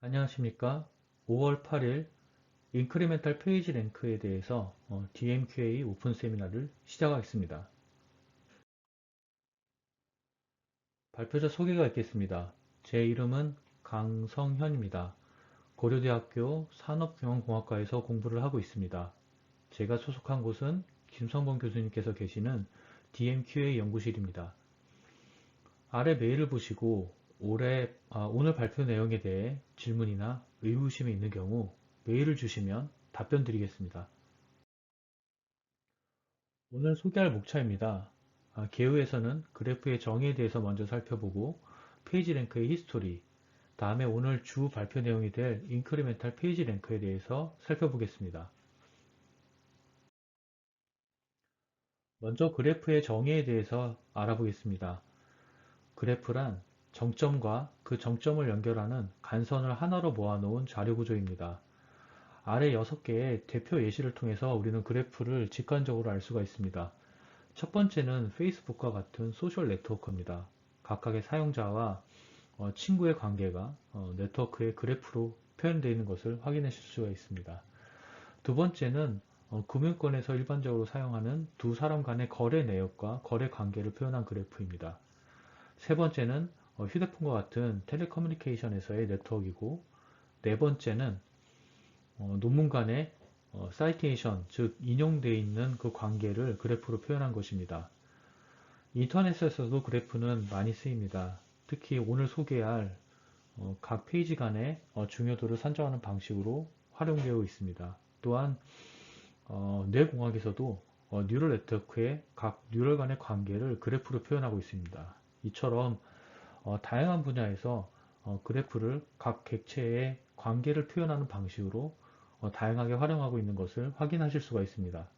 안녕하십니까. 5월 8일 인크리멘탈 페이지 랭크에 대해서 DMQA 오픈 세미나를 시작하겠습니다. 발표자 소개가 있겠습니다. 제 이름은 강성현입니다. 고려대학교 산업경영공학과에서 공부를 하고 있습니다. 제가 소속한 곳은 김성범 교수님께서 계시는 DMQA 연구실입니다. 아래 메일을 보시고 오늘 발표 내용에 대해 질문이나 의구심이 있는 경우 메일을 주시면 답변 드리겠습니다. 오늘 소개할 목차입니다. 개요에서는 그래프의 정의에 대해서 먼저 살펴보고 페이지 랭크의 히스토리, 다음에 오늘 주 발표 내용이 될 인크리멘탈 페이지 랭크에 대해서 살펴보겠습니다. 먼저 그래프의 정의에 대해서 알아보겠습니다. 그래프란 정점과 그 정점을 연결하는 간선을 하나로 모아놓은 자료 구조입니다. 아래 6개의 대표 예시를 통해서 우리는 그래프를 직관적으로 알 수가 있습니다. 첫 번째는 페이스북과 같은 소셜 네트워크입니다. 각각의 사용자와 친구의 관계가 네트워크의 그래프로 표현되어 있는 것을 확인하실 수가 있습니다. 두 번째는 금융권에서 일반적으로 사용하는 두 사람 간의 거래 내역과 거래 관계를 표현한 그래프입니다. 세 번째는 휴대폰과 같은 텔레커뮤니케이션에서의 네트워크이고, 네 번째는 논문 간의 사이테이션, 즉 인용되어 있는 그 관계를 그래프로 표현한 것입니다. 인터넷에서도 그래프는 많이 쓰입니다. 특히 오늘 소개할 각 페이지 간의 중요도를 산정하는 방식으로 활용되어 있습니다. 또한 뇌공학에서도 뉴럴 네트워크의 각 뉴럴 간의 관계를 그래프로 표현하고 있습니다. 이처럼 다양한 분야에서 그래프를 각 객체의 관계를 표현하는 방식으로 다양하게 활용하고 있는 것을 확인하실 수가 있습니다.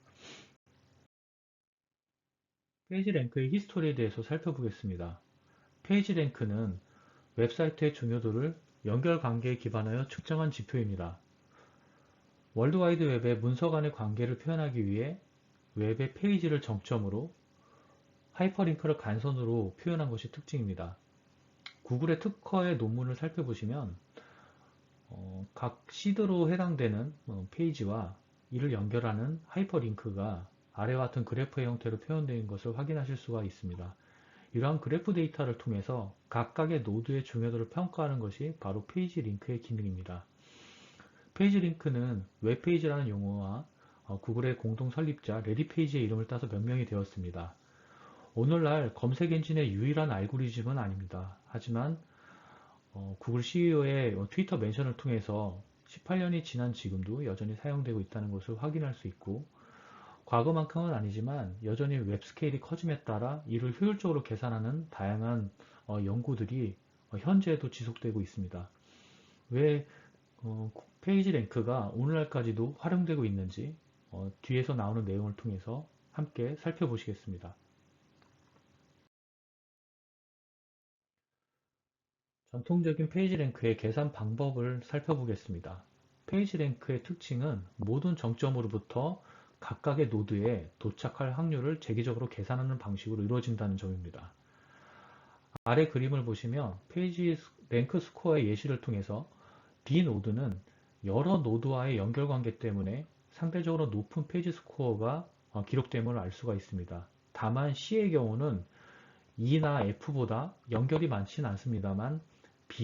페이지 랭크의 히스토리에 대해서 살펴보겠습니다. 페이지 랭크는 웹사이트의 중요도를 연결관계에 기반하여 측정한 지표입니다. 월드와이드 웹의 문서 간의 관계를 표현하기 위해 웹의 페이지를 정점으로 하이퍼링크를 간선으로 표현한 것이 특징입니다. 구글의 특허의 논문을 살펴보시면 각 시드로 해당되는 페이지와 이를 연결하는 하이퍼링크가 아래와 같은 그래프의 형태로 표현된 것을 확인하실 수가 있습니다. 이러한 그래프 데이터를 통해서 각각의 노드의 중요도를 평가하는 것이 바로 페이지 링크의 기능입니다. 페이지 링크는 웹페이지라는 용어와 구글의 공동 설립자 레디 페이지의 이름을 따서 명명이 되었습니다. 오늘날 검색 엔진의 유일한 알고리즘은 아닙니다. 하지만 구글 CEO의 트위터 멘션을 통해서 18년이 지난 지금도 여전히 사용되고 있다는 것을 확인할 수 있고, 과거만큼은 아니지만 여전히 웹 스케일이 커짐에 따라 이를 효율적으로 계산하는 다양한 연구들이 현재에도 지속되고 있습니다. 왜 페이지 랭크가 오늘날까지도 활용되고 있는지 뒤에서 나오는 내용을 통해서 함께 살펴보시겠습니다. 전통적인 페이지 랭크의 계산 방법을 살펴보겠습니다. 페이지 랭크의 특징은 모든 정점으로부터 각각의 노드에 도착할 확률을 재기적으로 계산하는 방식으로 이루어진다는 점입니다. 아래 그림을 보시면 페이지 랭크 스코어의 예시를 통해서 D 노드는 여러 노드와의 연결관계 때문에 상대적으로 높은 페이지 스코어가 기록됨을 알 수가 있습니다. 다만 C의 경우는 E나 F보다 연결이 많지는 않습니다만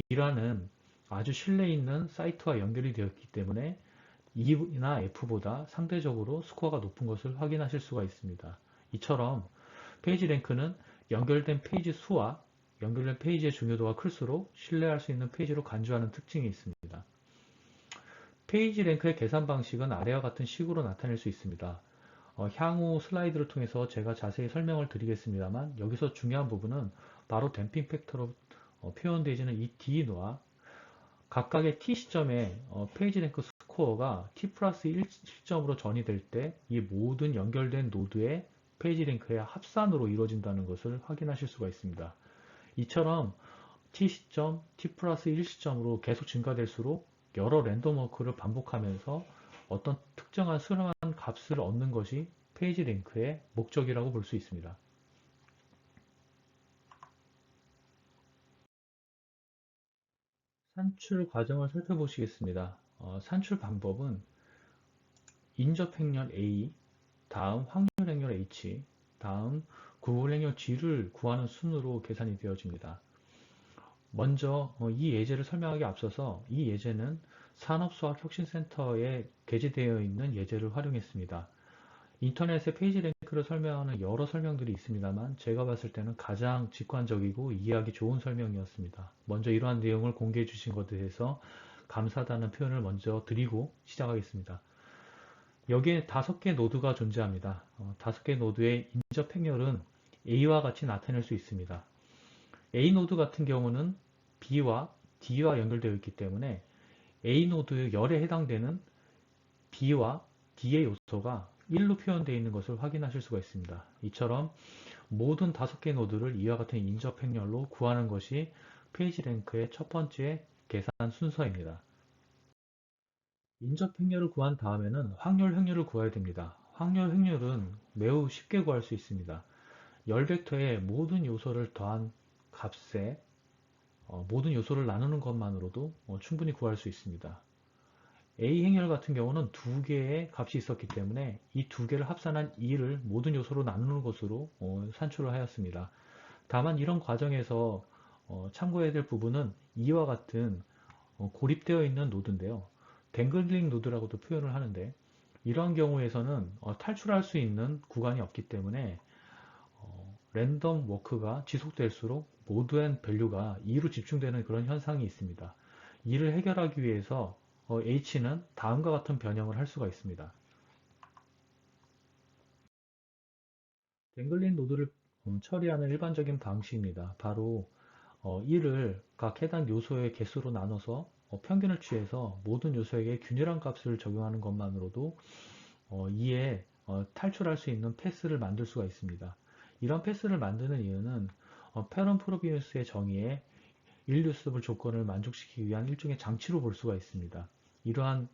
B라는 아주 신뢰 있는 사이트와 연결이 되었기 때문에 E나 F보다 상대적으로 스코어가 높은 것을 확인하실 수가 있습니다. 이처럼 페이지 랭크는 연결된 페이지 수와 연결된 페이지의 중요도가 클수록 신뢰할 수 있는 페이지로 간주하는 특징이 있습니다. 페이지 랭크의 계산 방식은 아래와 같은 식으로 나타낼 수 있습니다. 향후 슬라이드를 통해서 제가 자세히 설명을 드리겠습니다만, 여기서 중요한 부분은 바로 댐핑 팩터로 표현되지는 이 D와 각각의 T 시점에 페이지 랭크 스코어가 T 플러스 1 시점으로 전이될 때 이 모든 연결된 노드의 페이지 랭크의 합산으로 이루어진다는 것을 확인하실 수가 있습니다. 이처럼 T 시점, T 플러스 1 시점으로 계속 증가될수록 여러 랜덤 워크를 반복하면서 어떤 특정한 수렴한 값을 얻는 것이 페이지 랭크의 목적이라고 볼 수 있습니다. 산출 과정을 살펴보시겠습니다. 산출 방법은 인접 행렬 A, 다음 확률 행렬 H, 다음 구글 행렬 G를 구하는 순으로 계산이 되어집니다. 먼저 이 예제를 설명하기 앞서서 이 예제는 산업수학혁신센터에 게재되어 있는 예제를 활용했습니다. 인터넷에 페이지 랭크를 설명하는 여러 설명들이 있습니다만 제가 봤을 때는 가장 직관적이고 이해하기 좋은 설명이었습니다. 먼저 이러한 내용을 공개해 주신 것에 대해서 감사하다는 표현을 먼저 드리고 시작하겠습니다. 여기에 5개 노드가 존재합니다. 5개 노드의 인접 행렬은 A와 같이 나타낼 수 있습니다. A 노드 같은 경우는 B와 D와 연결되어 있기 때문에 A 노드 열에 해당되는 B와 D의 요소가 1로 표현되어 있는 것을 확인하실 수가 있습니다. 이처럼 모든 5개 노드를 이와 같은 인접 행렬로 구하는 것이 페이지 랭크의 첫 번째 계산 순서입니다. 인접 행렬을 구한 다음에는 확률 행렬을 구해야 됩니다. 확률 행렬은 매우 쉽게 구할 수 있습니다. 열 벡터의 모든 요소를 더한 값에 모든 요소를 나누는 것만으로도 충분히 구할 수 있습니다. A 행렬 같은 경우는 두 개의 값이 있었기 때문에 이 두 개를 합산한 2를 모든 요소로 나누는 것으로 산출을 하였습니다. 다만 이런 과정에서 참고해야 될 부분은 이와 같은 고립되어 있는 노드인데요. 댕글링 노드라고도 표현을 하는데 이러한 경우에서는 탈출할 수 있는 구간이 없기 때문에 랜덤 워크가 지속될수록 모드 앤 밸류가 2로 집중되는 그런 현상이 있습니다. 이를 해결하기 위해서 H는 다음과 같은 변형을 할 수가 있습니다. 댕글린 노드를 처리하는 일반적인 방식입니다. 바로 이를 각 해당 요소의 개수로 나눠서 평균을 취해서 모든 요소에게 균일한 값을 적용하는 것만으로도 이에 탈출할 수 있는 패스를 만들 수가 있습니다. 이런 패스를 만드는 이유는 페런 프로비우스의 정의에 일류스블 조건을 만족시키기 위한 일종의 장치로 볼 수가 있습니다. 이러한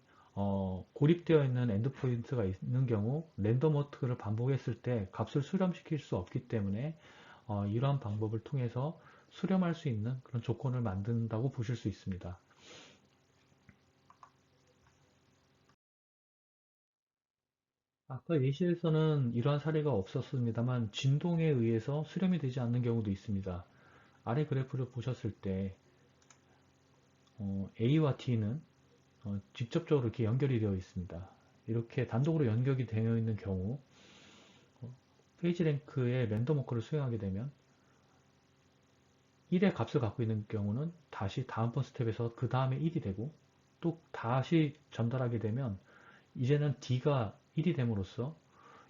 고립되어 있는 엔드포인트가 있는 경우 랜덤 워크를 반복했을 때 값을 수렴시킬 수 없기 때문에 이러한 방법을 통해서 수렴할 수 있는 그런 조건을 만든다고 보실 수 있습니다. 아까 예시에서는 이러한 사례가 없었습니다만 진동에 의해서 수렴이 되지 않는 경우도 있습니다. 아래 그래프를 보셨을 때 A와 T는 직접적으로 이렇게 연결이 되어 있습니다. 이렇게 단독으로 연결이 되어 있는 경우 페이지 랭크의 랜덤 워크를 수행하게 되면 1의 값을 갖고 있는 경우는 다시 다음번 스텝에서 그 다음에 1이 되고 또 다시 전달하게 되면 이제는 D가 1이 됨으로써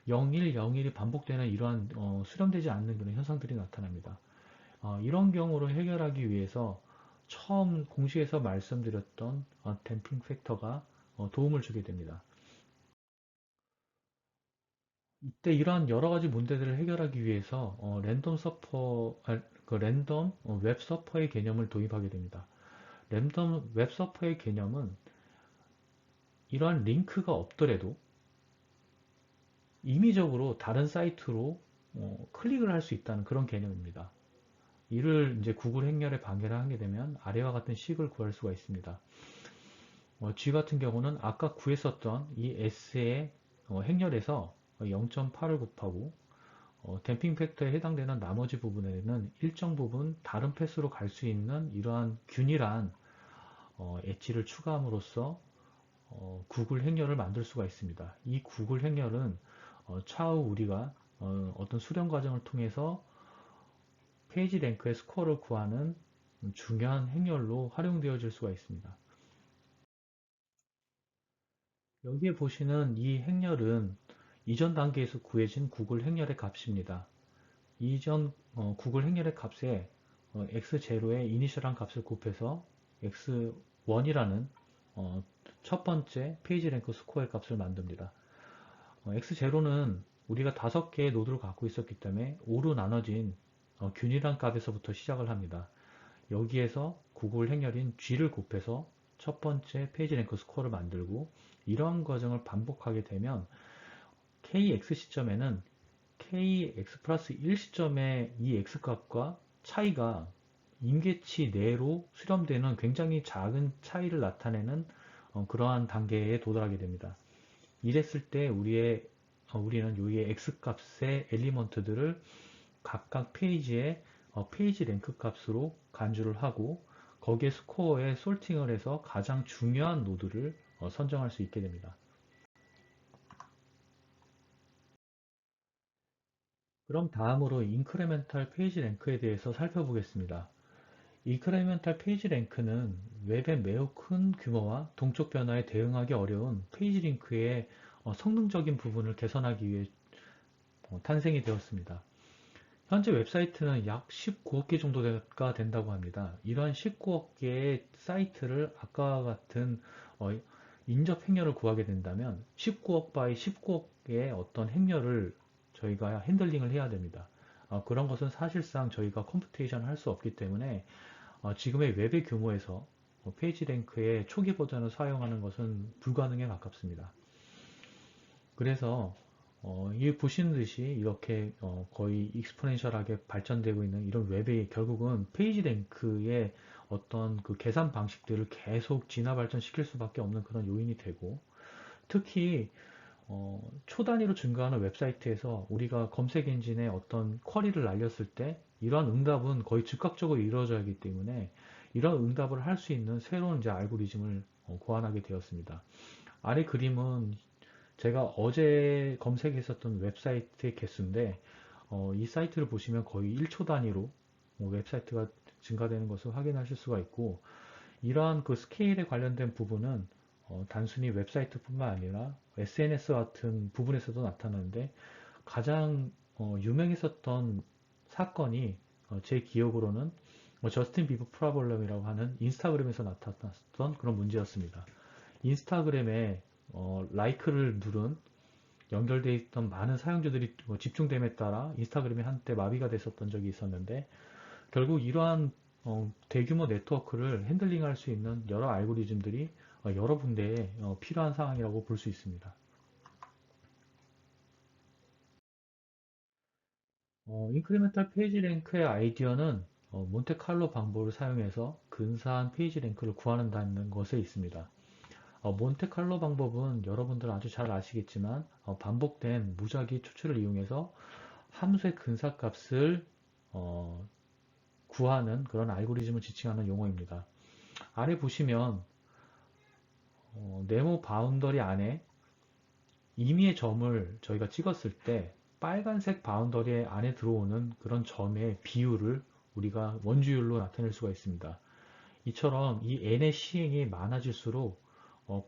01, 01이 반복되는 이러한 수렴되지 않는 그런 현상들이 나타납니다. 이런 경우를 해결하기 위해서 처음 공식에서 말씀드렸던 댐핑 팩터가 도움을 주게 됩니다. 이때 이러한 여러 가지 문제들을 해결하기 위해서 랜덤 웹 서퍼의 개념을 도입하게 됩니다. 랜덤 웹 서퍼의 개념은 이러한 링크가 없더라도 임의적으로 다른 사이트로 클릭을 할 수 있다는 그런 개념입니다. 이를 이제 구글 행렬에 방해를 하게 되면 아래와 같은 식을 구할 수가 있습니다. G 같은 경우는 아까 구했었던 이 S의 행렬에서 0.8을 곱하고 댐핑 팩터에 해당되는 나머지 부분에는 일정 부분 다른 패스로 갈 수 있는 이러한 균일한 엣지를 추가함으로써 구글 행렬을 만들 수가 있습니다. 이 구글 행렬은 차후 우리가 어떤 수련 과정을 통해서 페이지 랭크의 스코어를 구하는 중요한 행렬로 활용되어질 수가 있습니다. 여기에 보시는 이 행렬은 이전 단계에서 구해진 구글 행렬의 값입니다. 이전 구글 행렬의 값에 x0에 이니셜한 값을 곱해서 x1이라는 첫 번째 페이지 랭크 스코어의 값을 만듭니다. x0는 우리가 5개의 노드를 갖고 있었기 때문에 5로 나눠진 균일한 값에서부터 시작을 합니다. 여기에서 구글 행렬인 G를 곱해서 첫 번째 페이지 랭크 스코어를 만들고 이러한 과정을 반복하게 되면 KX 시점에는 KX 플러스 1 시점의 이 X값과 차이가 임계치 내로 수렴되는 굉장히 작은 차이를 나타내는 그러한 단계에 도달하게 됩니다. 이랬을 때 우리는 여기에 X값의 엘리먼트들을 각각 페이지에 페이지 랭크 값으로 간주를 하고 거기에 스코어에 솔팅을 해서 가장 중요한 노드를 선정할 수 있게 됩니다. 그럼 다음으로 인크레멘탈 페이지 랭크에 대해서 살펴보겠습니다. 인크레멘탈 페이지 랭크는 웹의 매우 큰 규모와 동적 변화에 대응하기 어려운 페이지 링크의 성능적인 부분을 개선하기 위해 탄생이 되었습니다. 현재 웹사이트는 약 19억 개 정도가 된다고 합니다. 이러한 19억 개의 사이트를 아까와 같은 인접 행렬을 구하게 된다면 19억 바이 19억의 어떤 행렬을 저희가 핸들링을 해야 됩니다. 그런 것은 사실상 저희가 컴퓨테이션을 할 수 없기 때문에 지금의 웹의 규모에서 페이지 랭크의 초기 버전을 사용하는 것은 불가능에 가깝습니다. 그래서 이 보시는 듯이 이렇게 거의 익스포넨셜하게 발전되고 있는 이런 웹이 결국은 페이지 랭크의 어떤 그 계산 방식들을 계속 진화 발전시킬 수밖에 없는 그런 요인이 되고, 특히 초단위로 증가하는 웹사이트에서 우리가 검색 엔진에 어떤 쿼리를 날렸을 때 이러한 응답은 거의 즉각적으로 이루어져야 하기 때문에 이런 응답을 할 수 있는 새로운 이제 알고리즘을 고안하게 되었습니다. 아래 그림은 제가 어제 검색했었던 웹사이트의 개수인데 이 사이트를 보시면 거의 1초 단위로 웹사이트가 증가되는 것을 확인하실 수가 있고, 이러한 그 스케일에 관련된 부분은 단순히 웹사이트뿐만 아니라 SNS 같은 부분에서도 나타나는데, 가장 유명했었던 사건이 제 기억으로는 저스틴 비버 프라블럼이라고 하는 인스타그램에서 나타났던 그런 문제였습니다. 인스타그램에 라이크를 누른 연결되어 있던 많은 사용자들이 집중됨에 따라 인스타그램이 한때 마비가 됐었던 적이 있었는데, 결국 이러한 대규모 네트워크를 핸들링할 수 있는 여러 알고리즘들이 여러 군데에 필요한 상황이라고 볼 수 있습니다. 인크리멘탈 페이지 랭크의 아이디어는 몬테칼로 방법을 사용해서 근사한 페이지 랭크를 구하는다는 것에 있습니다. 몬테칼로 방법은 여러분들 아주 잘 아시겠지만 반복된 무작위 추출을 이용해서 함수의 근사값을 구하는 그런 알고리즘을 지칭하는 용어입니다. 아래 보시면 네모 바운더리 안에 임의의 점을 저희가 찍었을 때 빨간색 바운더리 안에 들어오는 그런 점의 비율을 우리가 원주율로 나타낼 수가 있습니다. 이처럼 이 n의 시행이 많아질수록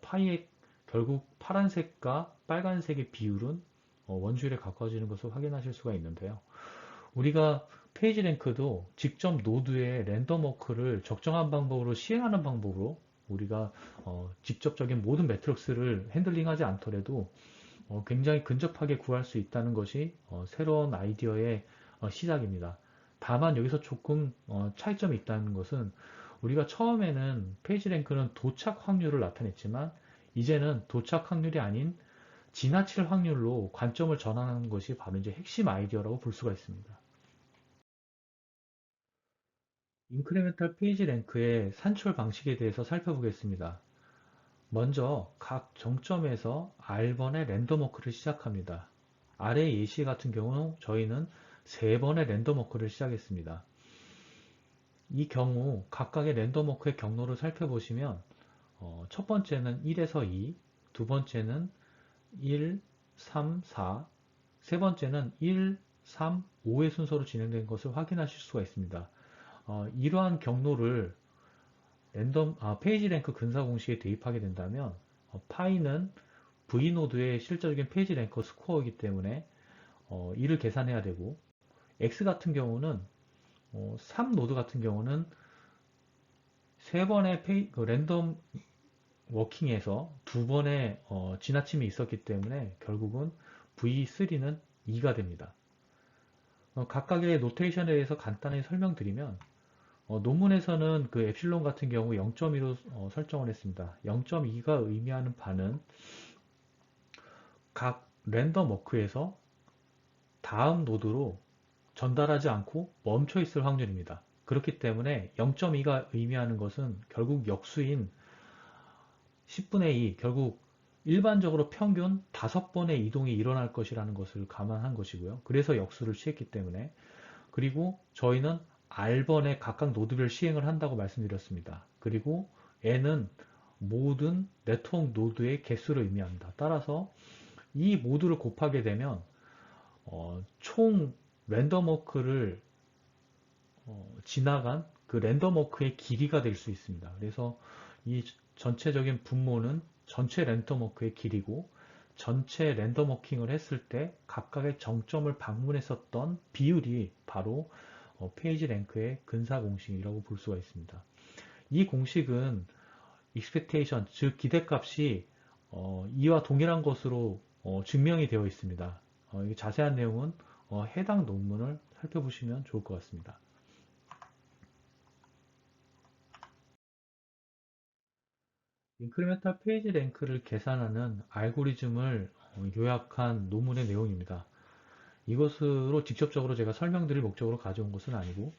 파이의 결국 파란색과 빨간색의 비율은 원주율에 가까워지는 것을 확인하실 수가 있는데요. 우리가 페이지 랭크도 직접 노드에 랜덤 워크를 적정한 방법으로 시행하는 방법으로 우리가 직접적인 모든 매트릭스를 핸들링하지 않더라도 굉장히 근접하게 구할 수 있다는 것이 새로운 아이디어의 시작입니다. 다만 여기서 조금 차이점이 있다는 것은, 우리가 처음에는 페이지 랭크는 도착 확률을 나타냈지만 이제는 도착 확률이 아닌 지나칠 확률로 관점을 전환하는 것이 바로 이제 핵심 아이디어라고 볼 수가 있습니다. 인크리멘탈 페이지 랭크의 산출 방식에 대해서 살펴보겠습니다. 먼저 각 정점에서 R번의 랜덤 워크를 시작합니다. 아래 예시 같은 경우 저희는 3번의 랜덤 워크를 시작했습니다. 이 경우 각각의 랜덤 워크의 경로를 살펴보시면 첫 번째는 1에서 2, 두 번째는 1, 3, 4, 세 번째는 1, 3, 5의 순서로 진행된 것을 확인하실 수가 있습니다. 이러한 경로를 페이지 랭크 근사 공식에 대입하게 된다면 파이는 V노드의 실질적인 페이지 랭커 스코어이기 때문에 이를 계산해야 되고, X 같은 경우는 3노드 같은 경우는 3번의 그 랜덤 워킹에서 2번의 지나침이 있었기 때문에 결국은 V3는 2가 됩니다. 각각의 노테이션에 대해서 간단히 설명드리면, 논문에서는 그 엡실론 같은 경우 0.2로 설정을 했습니다. 0.2가 의미하는 바는 각 랜덤 워크에서 다음 노드로 전달하지 않고 멈춰 있을 확률입니다. 그렇기 때문에 0.2가 의미하는 것은 결국 역수인 10분의 2, 결국 일반적으로 평균 5번의 이동이 일어날 것이라는 것을 감안한 것이고요. 그래서 역수를 취했기 때문에. 그리고 저희는 R번의 각각 노드별 시행을 한다고 말씀드렸습니다. 그리고 N은 모든 네트워크 노드의 개수를 의미합니다. 따라서 이 모두를 곱하게 되면 총 랜덤워크를 지나간 그 랜덤워크의 길이가 될 수 있습니다. 그래서 이 전체적인 분모는 전체 랜덤워크의 길이고 전체 랜덤워킹을 했을 때 각각의 정점을 방문했었던 비율이 바로 페이지 랭크의 근사 공식이라고 볼 수가 있습니다. 이 공식은 expectation, 즉 기대값이 이와 동일한 것으로 증명이 되어 있습니다. 자세한 내용은 해당 논문을 살펴보시면 좋을 것 같습니다. 인크리멘탈 페이지 랭크를 계산하는 알고리즘을 요약한 논문의 내용입니다. 이것으로 직접적으로 제가 설명드릴 목적으로 가져온 것은 아니고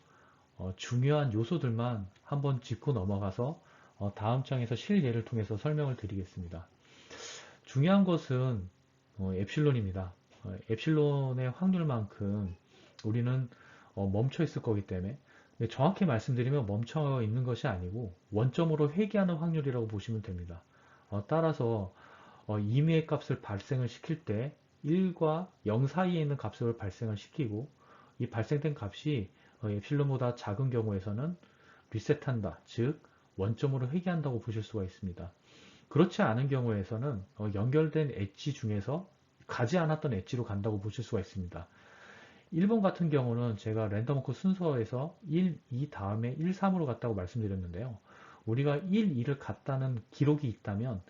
중요한 요소들만 한번 짚고 넘어가서 다음 장에서 실예를 통해서 설명을 드리겠습니다. 중요한 것은 엡실론입니다. 엡실론의 확률만큼 우리는 멈춰 있을 거기 때문에 정확히 말씀드리면 멈춰 있는 것이 아니고 원점으로 회귀하는 확률이라고 보시면 됩니다. 따라서 임의의 값을 발생을 시킬 때 1과 0 사이에 있는 값을 발생을 시키고 이 발생된 값이 엡실론보다 작은 경우에서는 리셋한다, 즉 원점으로 회귀한다고 보실 수가 있습니다. 그렇지 않은 경우에서는 연결된 엣지 중에서 가지 않았던 엣지로 간다고 보실 수가 있습니다. 1번 같은 경우는 제가 랜덤워크 순서에서 1, 2 다음에 1, 3으로 갔다고 말씀드렸는데요. 우리가 1, 2를 갔다는 기록이 있다면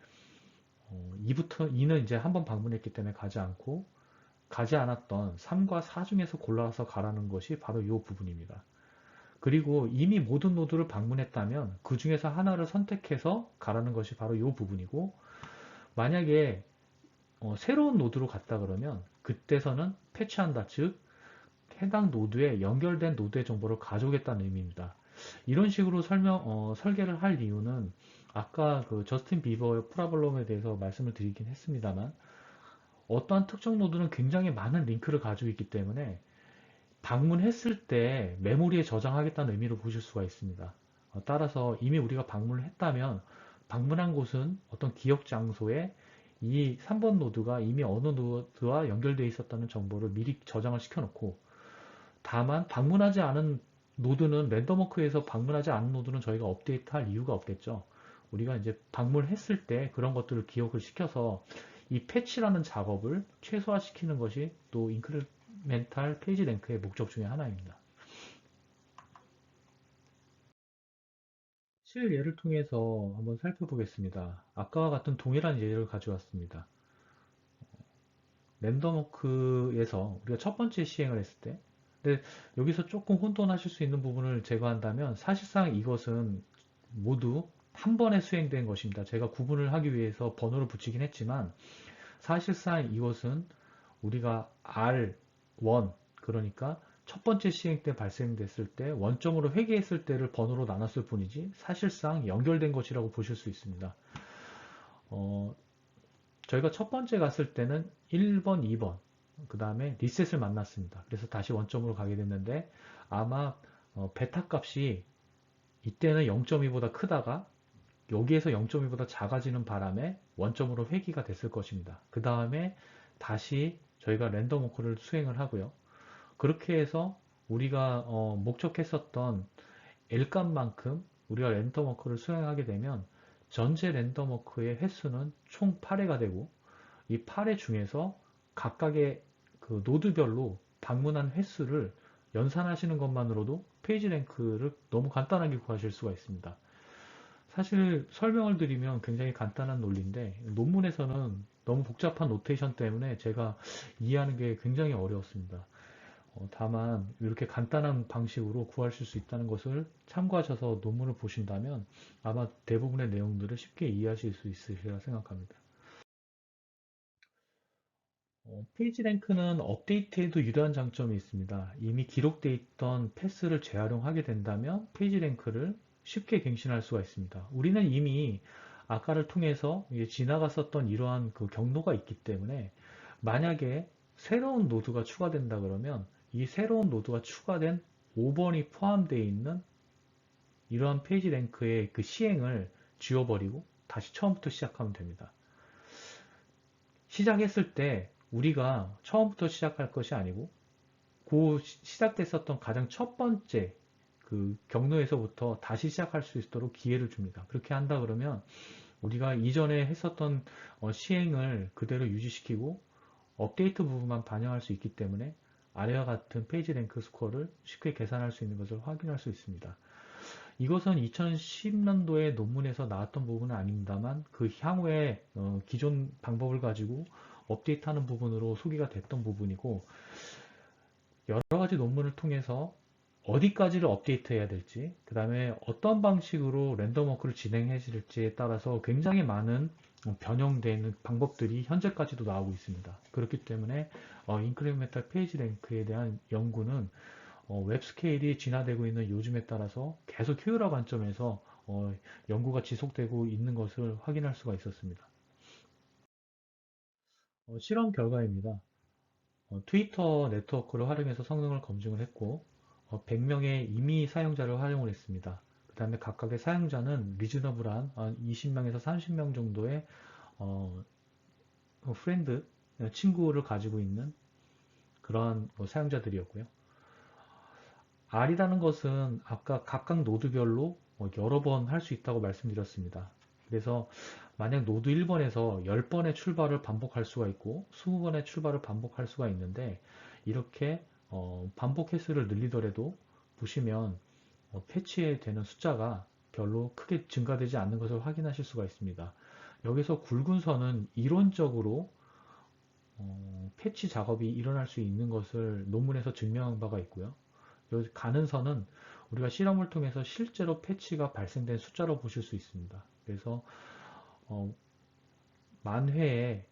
2부터 2는 이제 한번 방문했기 때문에 가지 않고 가지 않았던 3과 4 중에서 골라서 가라는 것이 바로 이 부분입니다. 그리고 이미 모든 노드를 방문했다면 그 중에서 하나를 선택해서 가라는 것이 바로 이 부분이고 만약에 새로운 노드로 갔다 그러면 그때서는 패치한다. 즉 해당 노드에 연결된 노드의 정보를 가져오겠다는 의미입니다. 이런 식으로 설계를 할 이유는 아까 그 저스틴 비버의 프라블럼에 대해서 말씀을 드리긴 했습니다만 어떠한 특정 노드는 굉장히 많은 링크를 가지고 있기 때문에 방문했을 때 메모리에 저장하겠다는 의미로 보실 수가 있습니다. 따라서 이미 우리가 방문을 했다면 방문한 곳은 어떤 기억 장소에 이 3번 노드가 이미 어느 노드와 연결되어 있었다는 정보를 미리 저장을 시켜놓고 다만 방문하지 않은 노드는 랜덤워크에서 방문하지 않은 노드는 저희가 업데이트할 이유가 없겠죠. 우리가 이제 방문했을 때 그런 것들을 기억을 시켜서 이 패치라는 작업을 최소화시키는 것이 또 인크리멘탈 페이지 랭크의 목적 중에 하나입니다. 실예를 통해서 한번 살펴보겠습니다. 아까와 같은 동일한 예를 가져왔습니다. 랜덤워크에서 우리가 첫 번째 시행을 했을 때 근데 여기서 조금 혼돈하실 수 있는 부분을 제거한다면 사실상 이것은 모두 한 번에 수행된 것입니다. 제가 구분을 하기 위해서 번호를 붙이긴 했지만 사실상 이것은 우리가 R1 그러니까 첫 번째 시행 때 발생됐을 때 원점으로 회귀했을 때를 번호로 나눴을 뿐이지 사실상 연결된 것이라고 보실 수 있습니다. 어, 저희가 첫 번째 갔을 때는 1번, 2번, 그 다음에 리셋을 만났습니다. 그래서 다시 원점으로 가게 됐는데 아마 베타 값이 이때는 0.2보다 크다가 여기에서 0.2보다 작아지는 바람에 원점으로 회귀가 됐을 것입니다. 그 다음에 다시 저희가 랜덤 워크를 수행을 하고요. 그렇게 해서 우리가 목적했었던 L값만큼 우리가 랜덤 워크를 수행하게 되면 전체 랜덤 워크의 횟수는 총 8회가 되고 이 8회 중에서 각각의 그 노드별로 방문한 횟수를 연산하시는 것만으로도 페이지 랭크를 너무 간단하게 구하실 수가 있습니다. 사실 설명을 드리면 굉장히 간단한 논리인데 논문에서는 너무 복잡한 노테이션 때문에 제가 이해하는 게 굉장히 어려웠습니다. 다만 이렇게 간단한 방식으로 구하실 수 있다는 것을 참고하셔서 논문을 보신다면 아마 대부분의 내용들을 쉽게 이해하실 수 있으리라 생각합니다. 페이지 랭크는 업데이트에도 유리한 장점이 있습니다. 이미 기록되어 있던 패스를 재활용하게 된다면 페이지 랭크를 쉽게 갱신할 수가 있습니다. 우리는 이미 아까를 통해서 지나갔었던 이러한 그 경로가 있기 때문에 만약에 새로운 노드가 추가된다 그러면 이 새로운 노드가 추가된 5번이 포함되어 있는 이러한 페이지 랭크의 그 시행을 지워버리고 다시 처음부터 시작하면 됩니다. 시작했을 때 우리가 처음부터 시작할 것이 아니고 그 시작됐었던 가장 첫 번째 그 경로에서부터 다시 시작할 수 있도록 기회를 줍니다. 그렇게 한다 그러면 우리가 이전에 했었던 시행을 그대로 유지시키고 업데이트 부분만 반영할 수 있기 때문에 아래와 같은 페이지 랭크 스코어를 쉽게 계산할 수 있는 것을 확인할 수 있습니다. 이것은 2010년도에 논문에서 나왔던 부분은 아닙니다만 그 향후에 기존 방법을 가지고 업데이트하는 부분으로 소개가 됐던 부분이고 여러 가지 논문을 통해서 어디까지를 업데이트해야 될지 그 다음에 어떤 방식으로 랜덤 워크를 진행해 질지에 따라서 굉장히 많은 변형되는 방법들이 현재까지도 나오고 있습니다. 그렇기 때문에 인크리멘탈 페이지 랭크에 대한 연구는 웹 스케일이 진화되고 있는 요즘에 따라서 계속 효율화 관점에서 연구가 지속되고 있는 것을 확인할 수가 있었습니다. 실험 결과입니다. 트위터 네트워크를 활용해서 성능을 검증을 했고 100명의 임의 사용자를 활용을 했습니다. 그 다음에 각각의 사용자는 리즈너블한 20명에서 30명 정도의 프렌드, 친구를 가지고 있는 그러한 사용자들이었고요. R이라는 것은 아까 각각 노드별로 여러 번 할 수 있다고 말씀드렸습니다. 그래서 만약 노드 1번에서 10번의 출발을 반복할 수가 있고 20번의 출발을 반복할 수가 있는데 이렇게 반복 횟수를 늘리더라도 보시면 패치에 되는 숫자가 별로 크게 증가되지 않는 것을 확인하실 수가 있습니다. 여기서 굵은 선은 이론적으로 패치 작업이 일어날 수 있는 것을 논문에서 증명한 바가 있고요. 여기 가는 선은 우리가 실험을 통해서 실제로 패치가 발생된 숫자로 보실 수 있습니다. 그래서 어, 만 회에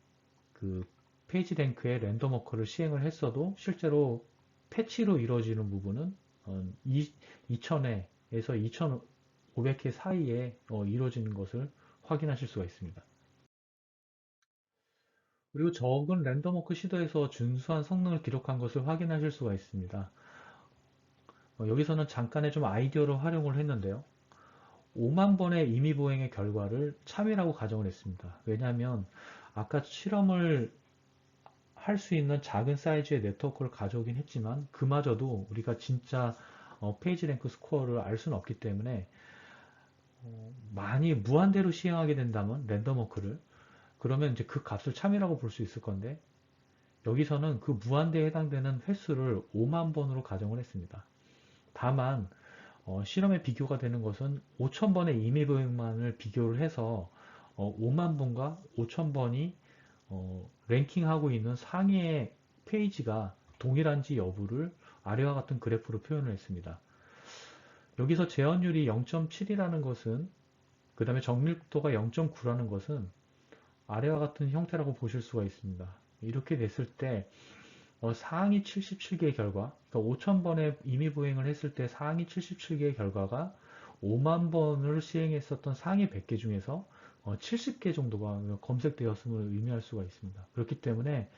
그 페이지 랭크의 랜덤 워커를 시행을 했어도 실제로 패치로 이루어지는 부분은 2000회에서 2500회 사이에 이루어지는 것을 확인하실 수가 있습니다. 그리고 적은 랜덤 워크 시도에서 준수한 성능을 기록한 것을 확인하실 수가 있습니다. 여기서는 잠깐의 좀 아이디어를 활용을 했는데요. 5만 번의 임의 보행의 결과를 참이라고 가정을 했습니다. 왜냐하면 아까 실험을 할 수 있는 작은 사이즈의 네트워크를 가져오긴 했지만 그마저도 우리가 진짜 페이지 랭크 스코어를 알 수는 없기 때문에 많이 무한대로 시행하게 된다면 랜덤 워크를 그러면 이제 그 값을 참이라고 볼 수 있을 건데 여기서는 그 무한대에 해당되는 횟수를 5만 번으로 가정을 했습니다. 다만 실험에 비교가 되는 것은 5,000번의 임의 보행만을 비교를 해서 5만 번과 5,000번이 랭킹하고 있는 상위의 페이지가 동일한지 여부를 아래와 같은 그래프로 표현을 했습니다. 여기서 재현율이 0.7이라는 것은 그 다음에 정밀도가 0.9라는 것은 아래와 같은 형태라고 보실 수가 있습니다. 이렇게 됐을 때 상위 77개의 결과, 그러니까 5,000번의 임의 보행을 했을 때 상위 77개의 결과가 5만 번을 시행했었던 상위 100개 중에서 70개 정도가 검색되었음을 의미할 수가 있습니다. 그렇기 때문에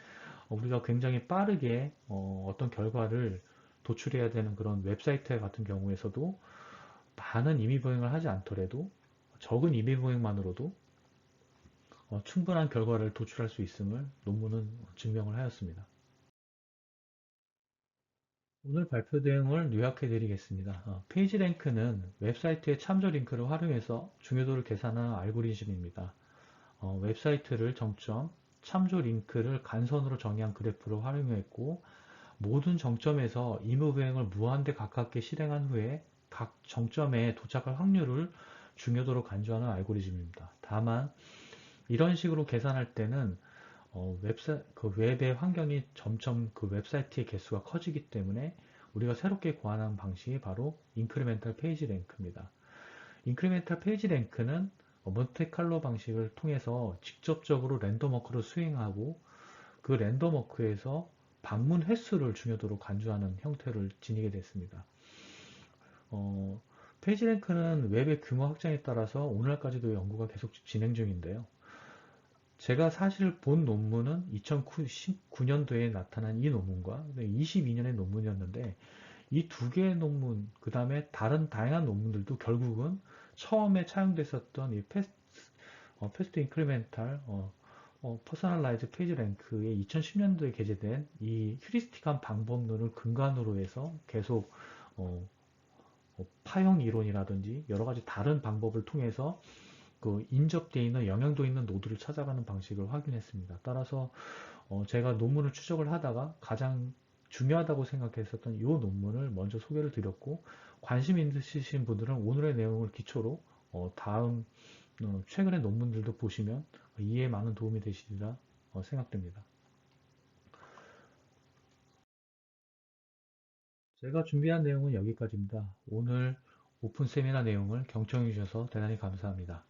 우리가 굉장히 빠르게 어떤 결과를 도출해야 되는 그런 웹사이트 같은 경우에서도 많은 임의 보행을 하지 않더라도 적은 임의 보행만으로도 충분한 결과를 도출할 수 있음을 논문은 증명을 하였습니다. 오늘 발표 내용을 요약해 드리겠습니다. 페이지 랭크는 웹사이트의 참조 링크를 활용해서 중요도를 계산하는 알고리즘입니다. 웹사이트를 정점, 참조 링크를 간선으로 정의한 그래프를 활용했고 모든 정점에서 임의보행을 무한대 가깝게 실행한 후에 각 정점에 도착할 확률을 중요도로 간주하는 알고리즘입니다. 다만 이런 식으로 계산할 때는 그 웹의 환경이 점점 그 웹사이트의 개수가 커지기 때문에 우리가 새롭게 고안한 방식이 바로 인크리멘탈 페이지 랭크입니다. 인크리멘탈 페이지 랭크는 몬테칼로 방식을 통해서 직접적으로 랜덤워크를 수행하고 그 랜덤워크에서 방문 횟수를 중요도로 간주하는 형태를 지니게 됐습니다. 어, 페이지랭크는 웹의 규모 확장에 따라서 오늘날까지도 연구가 계속 진행 중인데요. 제가 사실 본 논문은 2019년도에 나타난 이 논문과 22년의 논문이었는데 이 두 개의 논문, 그 다음에 다른 다양한 논문들도 결국은 처음에 차용됐었던 이 패스트 인크리멘탈 퍼스널라이즈 페이지 랭크의 2010년도에 게재된 이 휴리스틱한 방법론을 근간으로 해서 계속 어, 파형 이론이라든지 여러 가지 다른 방법을 통해서 그 인접되어 있는 영향도 있는 노드를 찾아가는 방식을 확인했습니다. 따라서 제가 논문을 추적을 하다가 가장 중요하다고 생각했었던 이 논문을 먼저 소개를 드렸고 관심 있으신 분들은 오늘의 내용을 기초로 다음 최근의 논문들도 보시면 이해에 많은 도움이 되시리라 생각됩니다. 제가 준비한 내용은 여기까지입니다. 오늘 오픈 세미나 내용을 경청해 주셔서 대단히 감사합니다.